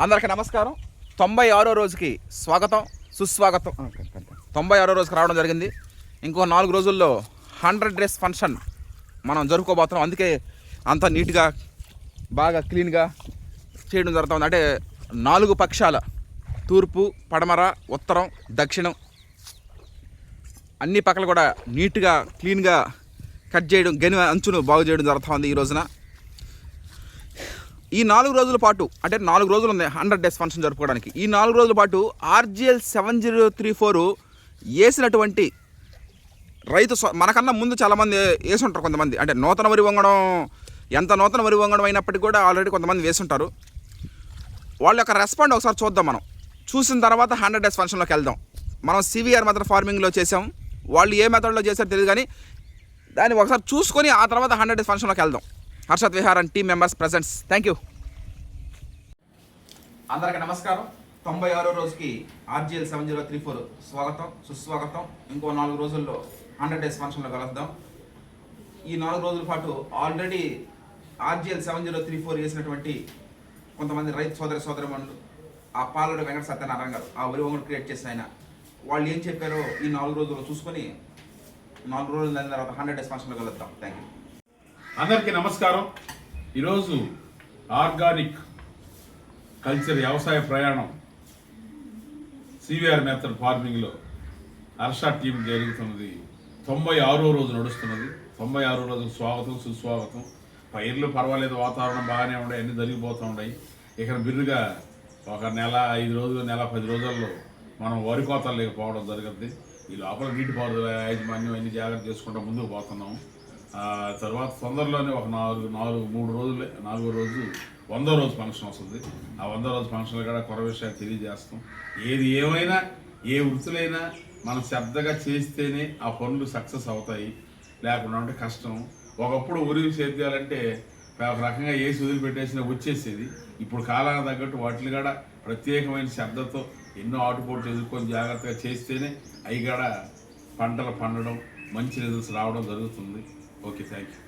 అందరికీ నమస్కారం. 96వ రోజుకి స్వాగతం, సుస్వాగతం. 96వ రోజుకి రావడం జరిగింది. ఇంకో 4 రోజుల్లో 100 డేస్ ఫంక్షన్ మనం జరుపుకోబోతున్నాం. అందుకే అంత నీట్గా బాగా క్లీన్గా చేయడం జరుగుతుంది. అంటే 4 పక్షాల, తూర్పు, పడమర, ఉత్తరం, దక్షిణం అన్ని పక్కలు కూడా నీట్గా క్లీన్గా కట్ చేయడం, గని అంచును బాగు చేయడం జరుగుతుంది ఈ రోజున. ఈ 4 రోజుల పాటు, అంటే 4 రోజులు ఉంది 100 డేస్ ఫంక్షన్ జరుపుకోవడానికి. ఈ 4 రోజుల పాటు RGL 7034 వేసినటువంటి రైతు మనకన్నా ముందు చాలామంది వేసుంటారు. కొంతమంది అంటే నూతన వరి వంగడం, ఎంత నూతన వరి వంగడం అయినప్పటికీ కూడా ఆల్రెడీ కొంతమంది వేసుంటారు. వాళ్ళ యొక్క రెస్పాండ్ ఒకసారి చూద్దాం. మనం చూసిన తర్వాత 100 డేస్ ఫంక్షన్లోకి వెళ్దాం. మనం CVR మెథడ్ ఫార్మింగ్లో చేసాం. వాళ్ళు ఏ మెథడ్లో చేశారో తెలియదు, కానీ దాన్ని ఒకసారి చూసుకొని ఆ తర్వాత 100 డేస్ ఫంక్షన్లోకి వెళ్దాం. Harshad Vihar and team members presents. Thank you. అందరికీ నమస్కారం. 96వ రోజుకి RGL 7034 స్వాగతం, సుస్వాగతం. ఇంకో 4 రోజుల్లో 100 డేస్ ఫంక్షన్లో కలుద్దాం. ఈ 4 రోజుల పాటు ఆల్రెడీ RGL 7034 వేసినటువంటి కొంతమంది రైతు సోదరిమణులు, ఆ పాలడు వెంకట సత్యనారాయణ గారు, ఆ వరి వంగడు క్రియేట్ చేసిన ఆయన, వాళ్ళు ఏం చెప్పారో ఈ 4 రోజుల్లో చూసుకొని 4 రోజులు అయిన తర్వాత 100 డేస్ ఫంక్షన్లో కలుద్దాం. Thank you. అందరికీ నమస్కారం. ఈరోజు ఆర్గానిక్ కల్చర్ వ్యవసాయ ప్రయాణం CVR మెథడ్ ఫార్మింగ్లో హర్ష టీం జరుగుతున్నది. 96వ రోజు నడుస్తున్నది. 96వ రోజు స్వాగతం, సుస్వాగతం. పైర్లు పర్వాలేదు, వాతావరణం బాగానే ఉన్నాయి, అన్నీ జరిగిపోతూ ఉన్నాయి. ఇక బిర్రుగా ఒక నెల 5 రోజులు, నెల 10 రోజుల్లో మనం వరి కోతలు లేకపోవడం జరుగుతుంది. ఈ లోపల నీటిపారుదల యాజమాన్యం అన్ని జాగ్రత్త చేసుకుంటూ ముందుకు పోతున్నాము. తర్వాత తొందరలోనే ఒక 4 రోజులే, 4వ రోజు 100వ రోజు ఫంక్షన్ వస్తుంది. ఆ 100వ రోజు ఫంక్షన్లో కూడా కొర విషయాలు తెలియజేస్తాం. ఏది ఏమైనా, ఏ వృత్తులైనా మనం శ్రద్ధగా చేస్తేనే ఆ పనులు సక్సెస్ అవుతాయి, లేకుండా ఉంటే కష్టం. ఒకప్పుడు ఊరి సేద్యాలంటే ఒక రకంగా వేసి వదిలిపెట్టేసినా వచ్చేసేది. ఇప్పుడు కాలానికి తగ్గట్టు వాటిని కూడా ప్రత్యేకమైన శ్రద్ధతో ఎన్నో ఆటుపోట్లు ఎదుర్కొని జాగ్రత్తగా చేస్తేనే అవి కూడా పంటలు పండడం, మంచి రిజల్ట్స్ రావడం జరుగుతుంది. Okay, thank you.